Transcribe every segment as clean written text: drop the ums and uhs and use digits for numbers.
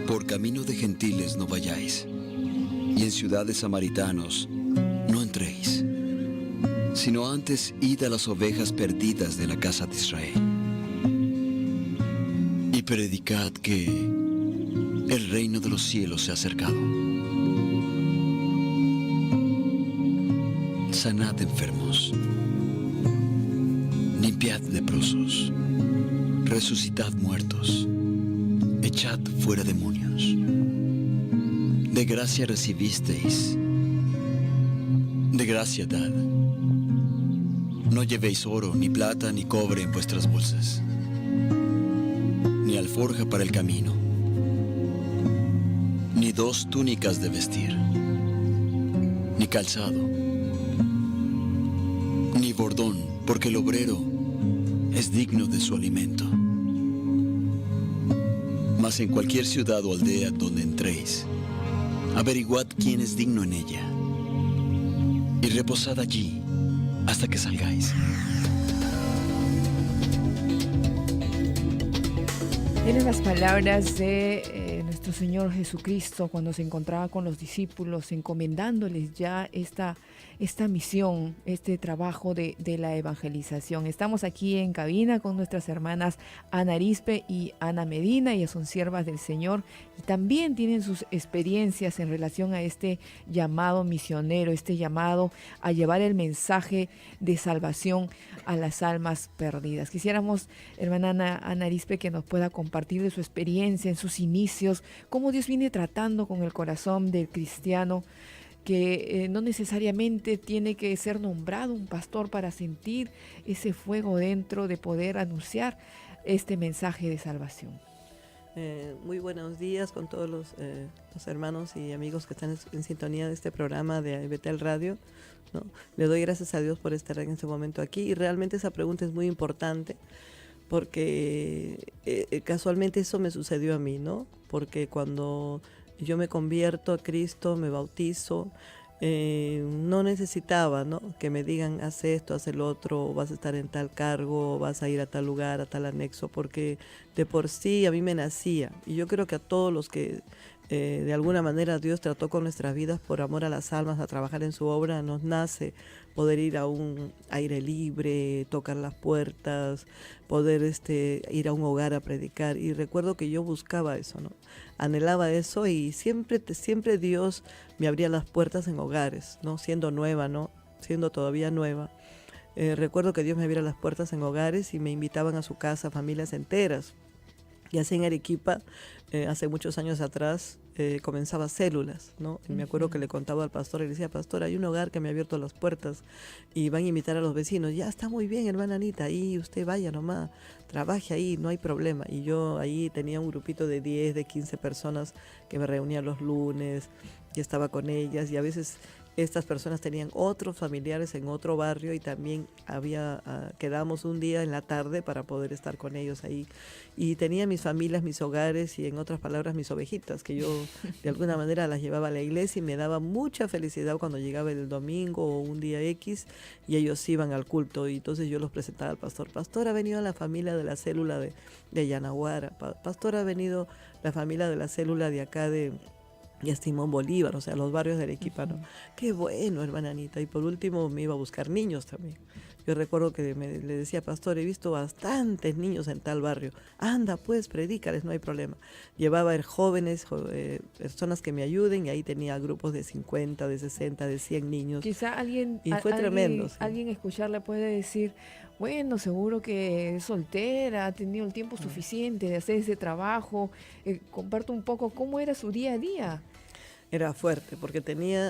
Por camino de gentiles no vayáis, y en ciudad de samaritanos no entréis, sino antes id a las ovejas perdidas de la casa de Israel. Y predicad que el reino de los cielos se ha acercado. Sanad enfermos, limpiad leprosos, resucitad muertos, echad fuera demonios. De gracia recibisteis, de gracia dad. No llevéis oro, ni plata, ni cobre en vuestras bolsas, ni alforja para el camino, ni 2 túnicas de vestir, ni calzado, ni bordón, porque el obrero es digno de su alimento. Mas en cualquier ciudad o aldea donde entréis, averiguad quién es digno en ella, y reposad allí hasta que salgáis. Eran las palabras de nuestro Señor Jesucristo cuando se encontraba con los discípulos, encomendándoles ya esta misión, este trabajo de la evangelización. Estamos aquí en cabina con nuestras hermanas Ana Arispe y Ana Medina. Ellas son siervas del Señor y también tienen sus experiencias en relación a este llamado misionero, este llamado a llevar el mensaje de salvación a las almas perdidas. Quisiéramos, hermana Ana Arispe, que nos pueda compartir de su experiencia en sus inicios, cómo Dios viene tratando con el corazón del cristiano, que no necesariamente tiene que ser nombrado un pastor para sentir ese fuego dentro de poder anunciar este mensaje de salvación. Muy buenos días con todos los hermanos y amigos que están en sintonía de este programa de Betel Radio, ¿no? Le doy gracias a Dios por estar en este momento aquí, y realmente esa pregunta es muy importante porque casualmente eso me sucedió a mí, ¿no? Porque cuando yo me convierto a Cristo, me bautizo, no necesitaba, ¿no?, que me digan haz esto, haz el otro, vas a estar en tal cargo, vas a ir a tal lugar, a tal anexo, porque de por sí a mí me nacía. Y yo creo que a todos los que de alguna manera Dios trató con nuestras vidas por amor a las almas, a trabajar en su obra, nos nace poder ir a un aire libre, tocar las puertas, poder ir a un hogar a predicar. Y recuerdo que yo buscaba eso, ¿no? Anhelaba eso, y siempre Dios me abría las puertas en hogares, ¿no? Siendo nueva, ¿no? Siendo todavía nueva. Recuerdo que Dios me abría las puertas en hogares y me invitaban a su casa familias enteras. Y así en Arequipa, hace muchos años atrás, comenzaba células, ¿no? Y me acuerdo que le contaba al pastor y le decía: pastor, hay un hogar que me ha abierto las puertas y van a invitar a los vecinos. Ya está muy bien, hermana Anita, ahí usted vaya nomás, trabaje ahí, no hay problema. Y yo ahí tenía un grupito de 10, de 15 personas que me reunía los lunes y estaba con ellas, y a veces estas personas tenían otros familiares en otro barrio y también quedábamos un día en la tarde para poder estar con ellos ahí. Y tenía mis familias, mis hogares y, en otras palabras, mis ovejitas, que yo de alguna manera las llevaba a la iglesia, y me daba mucha felicidad cuando llegaba el domingo o un día X y ellos iban al culto, y entonces yo los presentaba al pastor. Pastor, ha venido la familia de la célula de Yanaguara. Pastor, ha venido la familia de la célula de acá y a Simón Bolívar, o sea, los barrios de Arequipa, ¿no? Qué bueno, hermana Anita. Y por último me iba a buscar niños también. Yo recuerdo que le decía: pastor, he visto bastantes niños en tal barrio. Anda, pues, predícales, no hay problema. Llevaba jóvenes, personas que me ayuden, y ahí tenía grupos de 50, de 60, de 100 niños. Quizá y fue tremendo. Sí. Alguien escucharle puede decir: bueno, seguro que es soltera, ha tenido el tiempo suficiente de hacer ese trabajo. Comparto un poco cómo era su día a día. Era fuerte, porque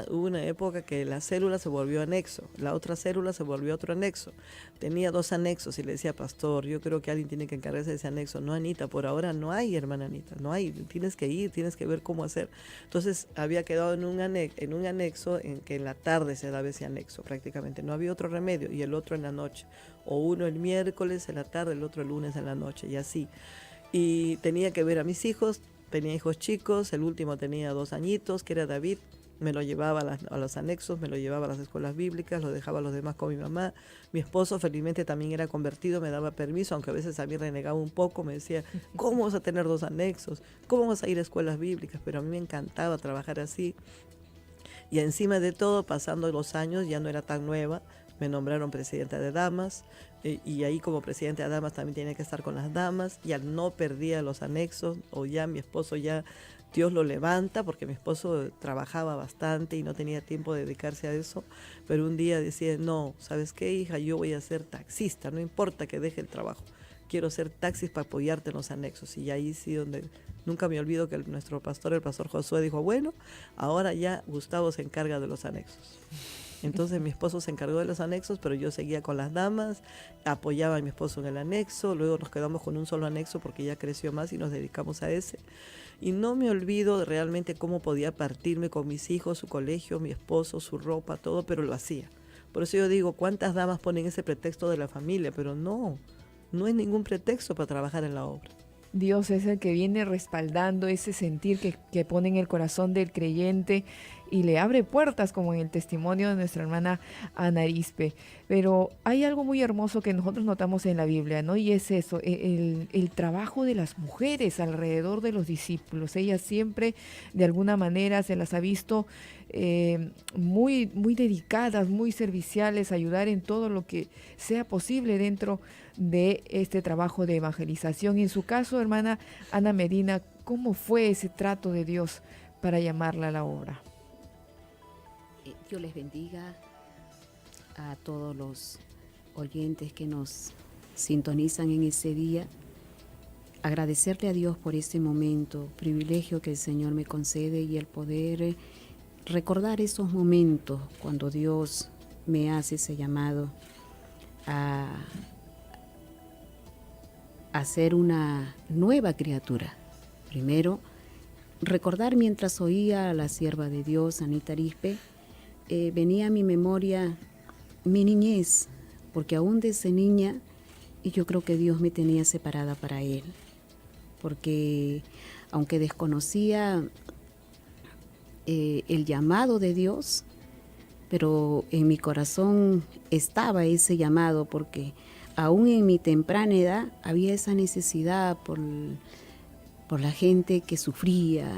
hubo una época que la célula se volvió anexo, la otra célula se volvió otro anexo. Tenía 2 anexos y le decía: pastor, yo creo que alguien tiene que encargarse de ese anexo. No, Anita, por ahora no hay, hermana Anita, no hay, tienes que ir, tienes que ver cómo hacer. Entonces había quedado en un anexo en que en la tarde se daba ese anexo prácticamente, no había otro remedio, y el otro en la noche, o uno el miércoles en la tarde, el otro el lunes en la noche, y así. Y tenía que ver a mis hijos, tenía hijos chicos, el último tenía 2 añitos, que era David. Me lo llevaba a los anexos, me lo llevaba a las escuelas bíblicas, lo dejaba a los demás con mi mamá. Mi esposo felizmente también era convertido, me daba permiso, aunque a veces a mí renegaba un poco, me decía, ¿cómo vas a tener 2 anexos? ¿Cómo vas a ir a escuelas bíblicas? Pero a mí me encantaba trabajar así. Y encima de todo, pasando los años, ya no era tan nueva, me nombraron presidenta de damas, y ahí como presidenta de damas también tenía que estar con las damas, ya no perdía los anexos, o ya mi esposo ya Dios lo levanta, porque mi esposo trabajaba bastante y no tenía tiempo de dedicarse a eso, pero un día decía, no, ¿sabes qué, hija? Yo voy a ser taxista, no importa que deje el trabajo, quiero ser taxis para apoyarte en los anexos. Y ahí sí donde nunca me olvido que nuestro pastor, el pastor Josué, dijo, bueno, ahora ya Gustavo se encarga de los anexos. Entonces mi esposo se encargó de los anexos, pero yo seguía con las damas, apoyaba a mi esposo en el anexo, luego nos quedamos con un solo anexo porque ya creció más y nos dedicamos a ese. Y no me olvido de realmente cómo podía partirme con mis hijos, su colegio, mi esposo, su ropa, todo, pero lo hacía. Por eso yo digo, ¿cuántas damas ponen ese pretexto de la familia? Pero no es ningún pretexto para trabajar en la obra. Dios es el que viene respaldando ese sentir que pone en el corazón del creyente y le abre puertas, como en el testimonio de nuestra hermana Ana Arispe. Pero hay algo muy hermoso que nosotros notamos en la Biblia, ¿no? Y es eso, el trabajo de las mujeres alrededor de los discípulos. Ellas siempre, de alguna manera, se las ha visto muy, muy dedicadas, muy serviciales, ayudar en todo lo que sea posible dentro de este trabajo de evangelización. Y en su caso, hermana Ana Medina, ¿cómo fue ese trato de Dios para llamarla a la obra? Dios les bendiga a todos los oyentes que nos sintonizan en ese día. Agradecerle a Dios por este momento, privilegio que el Señor me concede, y el poder recordar esos momentos cuando Dios me hace ese llamado a ser una nueva criatura. Primero, recordar mientras oía a la sierva de Dios, Anita Arispe, venía a mi memoria mi niñez, porque aún desde niña, y yo creo que Dios me tenía separada para Él, porque aunque desconocía el llamado de Dios, pero en mi corazón estaba ese llamado, porque aún en mi temprana edad había esa necesidad por la gente que sufría,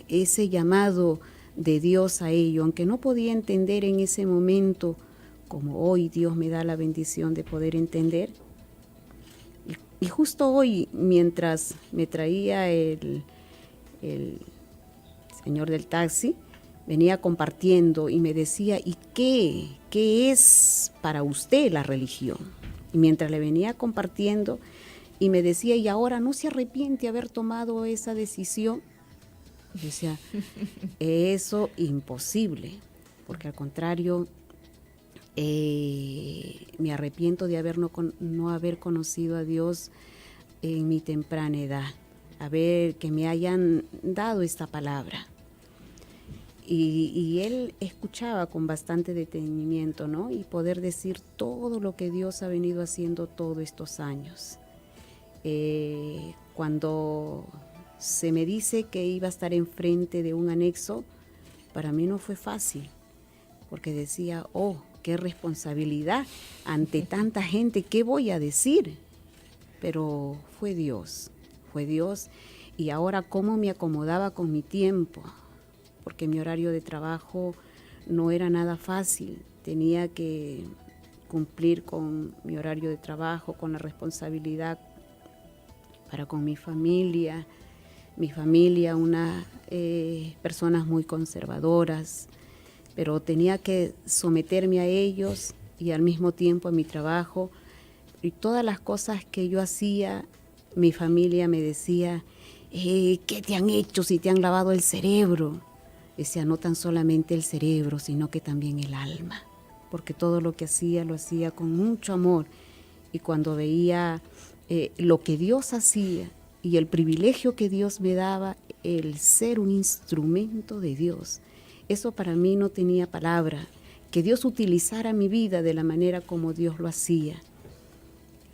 ese llamado de Dios a ello, aunque no podía entender en ese momento, como hoy Dios me da la bendición de poder entender. Y justo hoy, mientras me traía el señor del taxi, venía compartiendo y me decía, ¿y qué es para usted la religión? Y mientras le venía compartiendo y me decía, ¿y ahora no se arrepiente de haber tomado esa decisión? Yo decía, eso imposible, porque al contrario, me arrepiento de no haber conocido a Dios en mi temprana edad, que me hayan dado esta palabra. Y él escuchaba con bastante detenimiento, ¿no? Y poder decir todo lo que Dios ha venido haciendo todos estos años. Cuando se me dice que iba a estar enfrente de un anexo, para mí no fue fácil, porque decía, oh, qué responsabilidad ante tanta gente, ¿qué voy a decir? Pero fue Dios, y ahora cómo me acomodaba con mi tiempo, porque mi horario de trabajo no era nada fácil, tenía que cumplir con mi horario de trabajo, con la responsabilidad para con mi familia, unas personas muy conservadoras, pero tenía que someterme a ellos y al mismo tiempo a mi trabajo. Y todas las cosas que yo hacía, mi familia me decía, ¿qué te han hecho si te han lavado el cerebro? Decía, no tan solamente el cerebro, sino que también el alma, porque todo lo que hacía lo hacía con mucho amor. Y cuando veía lo que Dios hacía y el privilegio que Dios me daba, el ser un instrumento de Dios, eso para mí no tenía palabra, que Dios utilizara mi vida de la manera como Dios lo hacía.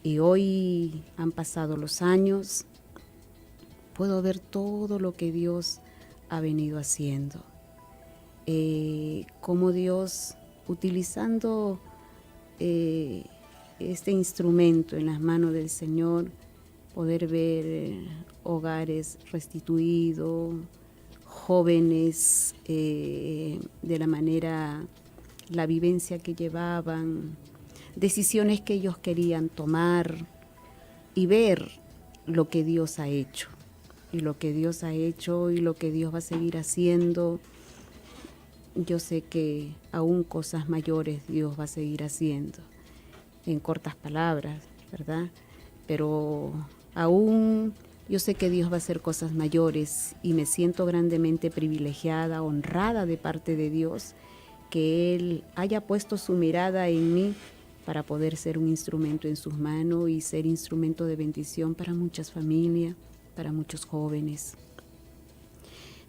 Y hoy han pasado los años, puedo ver todo lo que Dios ha venido haciendo. Cómo Dios, utilizando este instrumento en las manos del Señor, poder ver hogares restituidos, jóvenes de la manera, la vivencia que llevaban, decisiones que ellos querían tomar y ver lo que Dios ha hecho. Y lo que Dios ha hecho y lo que Dios va a seguir haciendo. Yo sé que aún cosas mayores Dios va a seguir haciendo, en cortas palabras, ¿verdad? Pero aún yo sé que Dios va a hacer cosas mayores y me siento grandemente privilegiada, honrada de parte de Dios, que Él haya puesto su mirada en mí para poder ser un instrumento en sus manos y ser instrumento de bendición para muchas familias, para muchos jóvenes,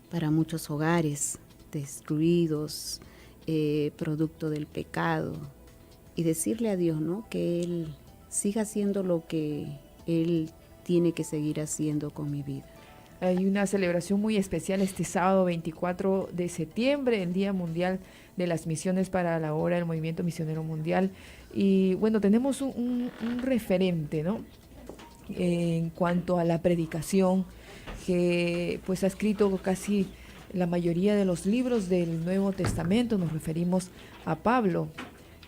para muchos hogares destruidos, producto del pecado, y decirle a Dios, ¿no?, que Él siga haciendo lo que Él tiene que seguir haciendo con mi vida. Hay una celebración muy especial este sábado 24 de septiembre, el Día Mundial de las Misiones para la Obra del Movimiento Misionero Mundial. Y bueno, tenemos un referente, ¿no?, en cuanto a la predicación, que pues ha escrito casi la mayoría de los libros del Nuevo Testamento. Nos referimos a Pablo,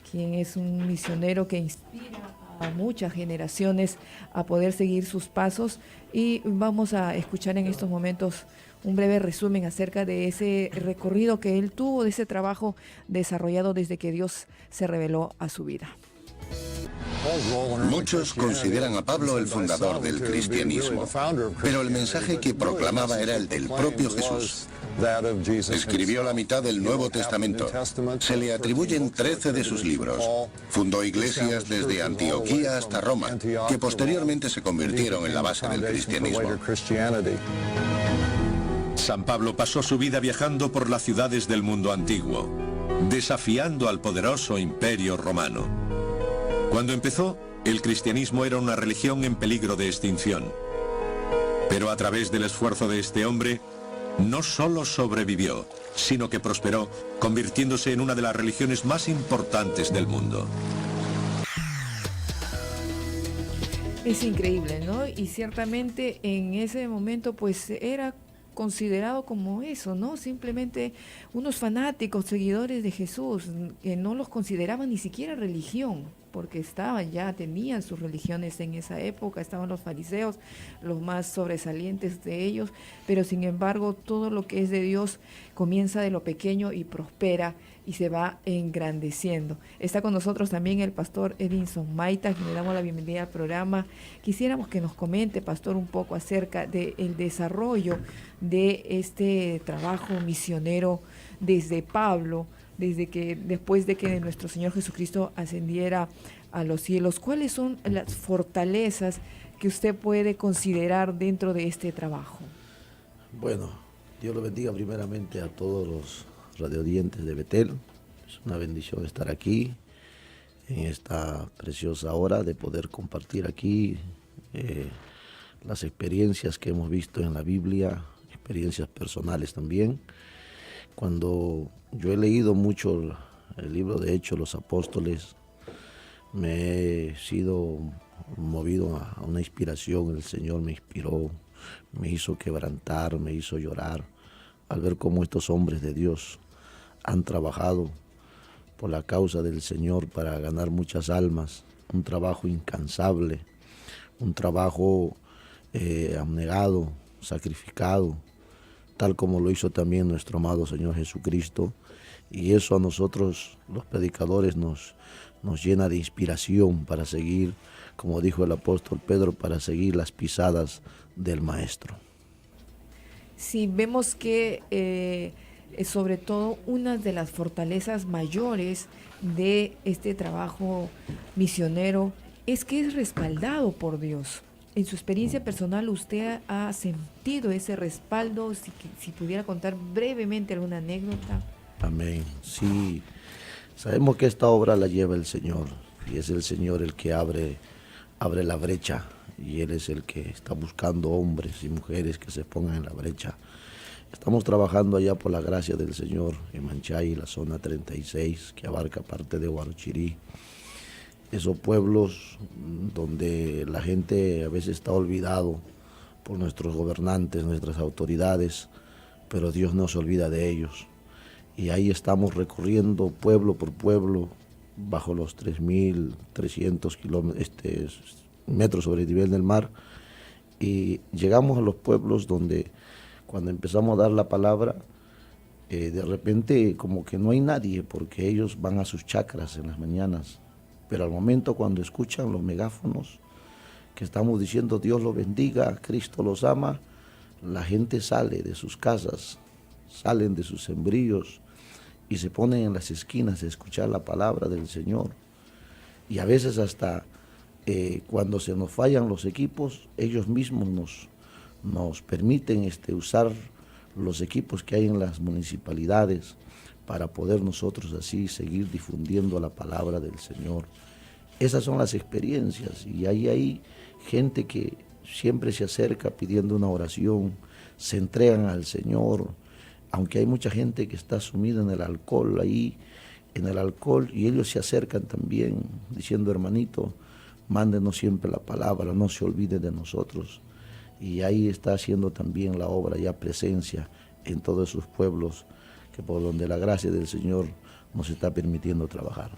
quien es un misionero que inspira a muchas generaciones a poder seguir sus pasos, y vamos a escuchar en estos momentos un breve resumen acerca de ese recorrido que él tuvo, de ese trabajo desarrollado desde que Dios se reveló a su vida. Muchos consideran a Pablo el fundador del cristianismo, pero el mensaje que proclamaba era el del propio Jesús. Escribió la mitad del Nuevo Testamento. Se le atribuyen 13 de sus libros. Fundó iglesias desde Antioquía hasta Roma, que posteriormente se convirtieron en la base del cristianismo. San Pablo pasó su vida viajando por las ciudades del mundo antiguo, desafiando al poderoso imperio romano. Cuando empezó, el cristianismo era una religión en peligro de extinción. Pero a través del esfuerzo de este hombre, no solo sobrevivió, sino que prosperó, convirtiéndose en una de las religiones más importantes del mundo. Es increíble, ¿no? Y ciertamente en ese momento pues era considerado como eso, ¿no? Simplemente unos fanáticos, seguidores de Jesús, que no los consideraban ni siquiera religión, porque tenían sus religiones en esa época, estaban los fariseos, los más sobresalientes de ellos, pero sin embargo todo lo que es de Dios comienza de lo pequeño y prospera y se va engrandeciendo. Está con nosotros también el pastor Edinson Maita, quien le damos la bienvenida al programa. Quisiéramos que nos comente, pastor, un poco acerca del desarrollo de este trabajo misionero desde Pablo, después de que nuestro Señor Jesucristo ascendiera a los cielos. ¿Cuáles son las fortalezas que usted puede considerar dentro de este trabajo? Bueno, Dios lo bendiga primeramente a todos los radioaudientes de Betel. Es una bendición estar aquí en esta preciosa hora de poder compartir aquí las experiencias que hemos visto en la Biblia, experiencias personales también. Cuando yo he leído mucho el libro de Hechos, los Apóstoles, me he sido movido a una inspiración. El Señor me inspiró, me hizo quebrantar, me hizo llorar al ver cómo estos hombres de Dios han trabajado por la causa del Señor para ganar muchas almas, un trabajo incansable, un trabajo abnegado, sacrificado, tal como lo hizo también nuestro amado Señor Jesucristo. Y eso a nosotros, los predicadores, nos llena de inspiración para seguir, como dijo el apóstol Pedro, para seguir las pisadas del Maestro. Sí, vemos que sobre todo una de las fortalezas mayores de este trabajo misionero es que es respaldado por Dios. En su experiencia personal, ¿usted ha sentido ese respaldo? Si pudiera contar brevemente alguna anécdota. Amén. Sí, sabemos que esta obra la lleva el Señor, y es el Señor el que abre la brecha y Él es el que está buscando hombres y mujeres que se pongan en la brecha. Estamos trabajando allá por la gracia del Señor en Manchay, la zona 36, que abarca parte de Huarochirí. Esos pueblos donde la gente a veces está olvidado por nuestros gobernantes, nuestras autoridades, pero Dios no se olvida de ellos. Y ahí estamos recorriendo pueblo por pueblo, bajo los 3.300 metros sobre el nivel del mar, y llegamos a los pueblos donde cuando empezamos a dar la palabra, de repente como que no hay nadie, porque ellos van a sus chacras en las mañanas, pero al momento cuando escuchan los megáfonos, que estamos diciendo Dios los bendiga, Cristo los ama, la gente sale de sus casas, salen de sus sembríos y se ponen en las esquinas a escuchar la palabra del Señor. Y a veces hasta cuando se nos fallan los equipos, ellos mismos nos permiten usar los equipos que hay en las municipalidades para poder nosotros así seguir difundiendo la palabra del Señor. Esas son las experiencias, y hay gente que siempre se acerca pidiendo una oración, se entregan al Señor, aunque hay mucha gente que está sumida en el alcohol, y ellos se acercan también diciendo: hermanito, mándenos siempre la palabra, no se olvide de nosotros. Y ahí está haciendo también la obra, ya presencia en todos esos pueblos que por donde la gracia del Señor nos está permitiendo trabajar.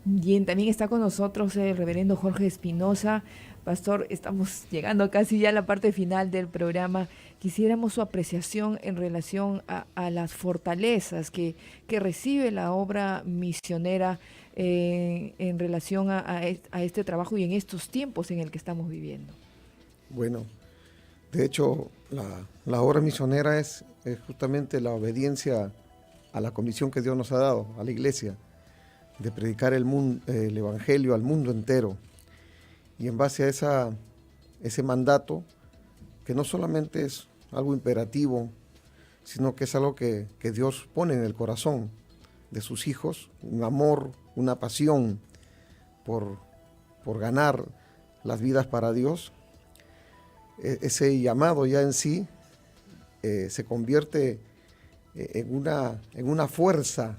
Bien, también está con nosotros el reverendo Jorge Espinosa. Pastor, estamos llegando casi ya a la parte final del programa. Quisiéramos su apreciación en relación a las fortalezas que recibe la obra misionera en relación a este trabajo y en estos tiempos en el que estamos viviendo. Bueno, de hecho, la obra misionera es justamente la obediencia a la comisión que Dios nos ha dado, a la iglesia, de predicar el evangelio al mundo entero. Y en base a ese mandato, que no solamente es algo imperativo, sino que es algo que Dios pone en el corazón de sus hijos, un amor, una pasión por ganar las vidas para Dios. Ese llamado ya en sí se convierte en una fuerza,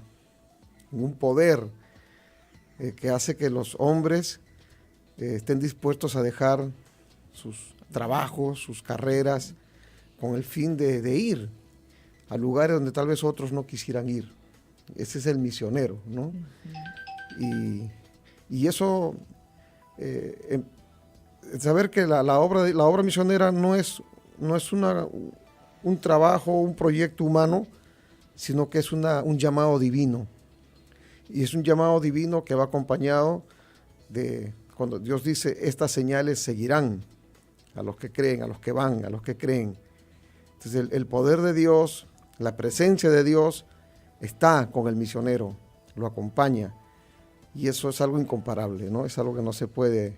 en un poder que hace que los hombres estén dispuestos a dejar sus trabajos, sus carreras, con el fin de ir a lugares donde tal vez otros no quisieran ir. Ese es el misionero, ¿no? Uh-huh. Y eso, saber que la obra misionera no es un trabajo, un proyecto humano, sino que es un llamado divino. Y es un llamado divino que va acompañado de cuando Dios dice: estas señales seguirán a los que creen, a los que van, a los que creen. Entonces el poder de Dios, la presencia de Dios está con el misionero, lo acompaña. Y eso es algo incomparable, ¿no? Es algo que no se puede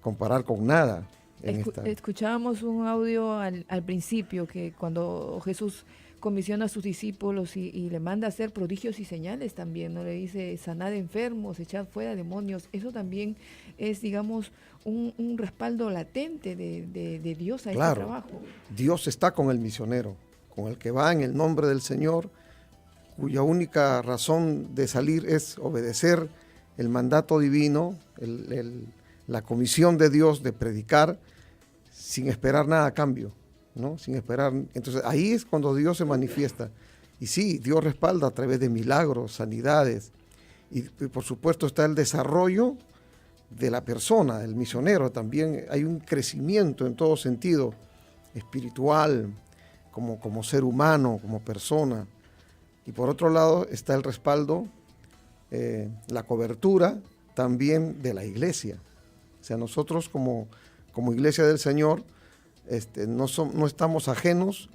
comparar con nada. Escuchábamos un audio al principio que cuando Jesús comisiona a sus discípulos y le manda a hacer prodigios y señales también, ¿no? Le dice: sanad enfermos, echad fuera demonios. Eso también es, digamos, un respaldo latente de Dios a este trabajo. Dios está con el misionero, con el que va en el nombre del Señor, cuya única razón de salir es obedecer el mandato divino, la comisión de Dios de predicar sin esperar nada a cambio, ¿no? Sin esperar. Entonces ahí es cuando Dios se manifiesta. Y sí, Dios respalda a través de milagros, sanidades. Y por supuesto está el desarrollo de la persona, el misionero. También hay un crecimiento en todo sentido, espiritual, como ser humano, como persona. Y por otro lado está el respaldo, la cobertura también de la iglesia. O sea, nosotros como iglesia del Señor no estamos ajenos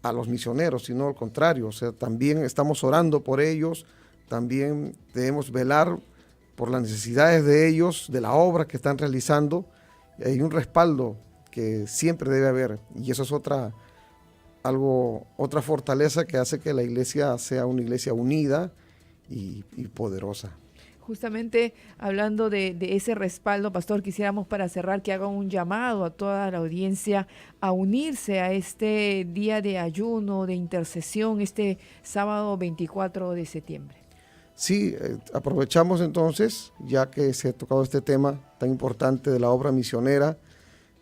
a los misioneros, sino al contrario. O sea, también estamos orando por ellos, también debemos velar por las necesidades de ellos, de la obra que están realizando. Y hay un respaldo que siempre debe haber, y eso es otra fortaleza que hace que la iglesia sea una iglesia unida y poderosa. Justamente hablando de ese respaldo, pastor, quisiéramos para cerrar que haga un llamado a toda la audiencia a unirse a este día de ayuno, de intercesión, este sábado 24 de septiembre. Sí, aprovechamos entonces, ya que se ha tocado este tema tan importante de la obra misionera,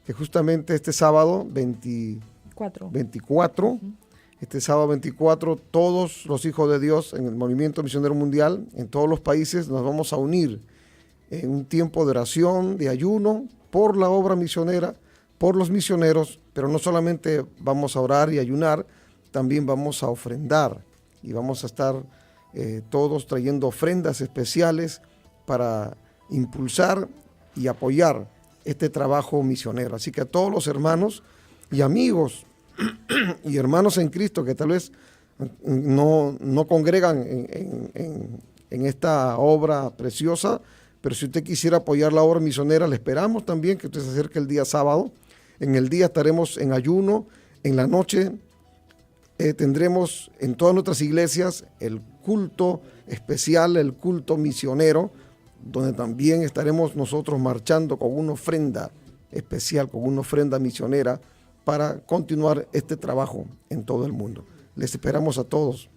que justamente este sábado 24, este sábado 24, todos los hijos de Dios en el Movimiento Misionero Mundial, en todos los países, nos vamos a unir en un tiempo de oración, de ayuno, por la obra misionera, por los misioneros, pero no solamente vamos a orar y ayunar, también vamos a ofrendar y vamos a estar todos trayendo ofrendas especiales para impulsar y apoyar este trabajo misionero. Así que a todos los hermanos y amigos y hermanos en Cristo que tal vez no congregan en esta obra preciosa, pero si usted quisiera apoyar la obra misionera, le esperamos también que usted se acerque el día sábado. En el día estaremos en ayuno, en la noche tendremos en todas nuestras iglesias el culto especial, el culto misionero, donde también estaremos nosotros marchando con una ofrenda especial, con una ofrenda misionera para continuar este trabajo en todo el mundo. Les esperamos a todos.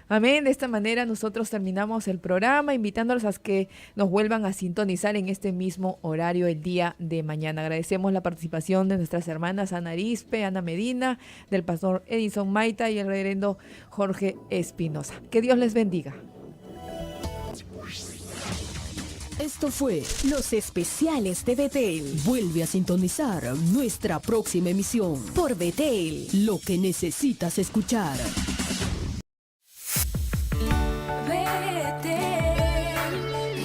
Amén. De esta manera nosotros terminamos el programa, invitándolos a que nos vuelvan a sintonizar en este mismo horario el día de mañana. Agradecemos la participación de nuestras hermanas Ana Arispe, Ana Medina, del pastor Edison Maita y el reverendo Jorge Espinosa. Que Dios les bendiga. Esto fue Los Especiales de Betel. Vuelve a sintonizar nuestra próxima emisión por Betel, lo que necesitas escuchar. Betel,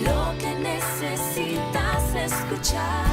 lo que necesitas escuchar.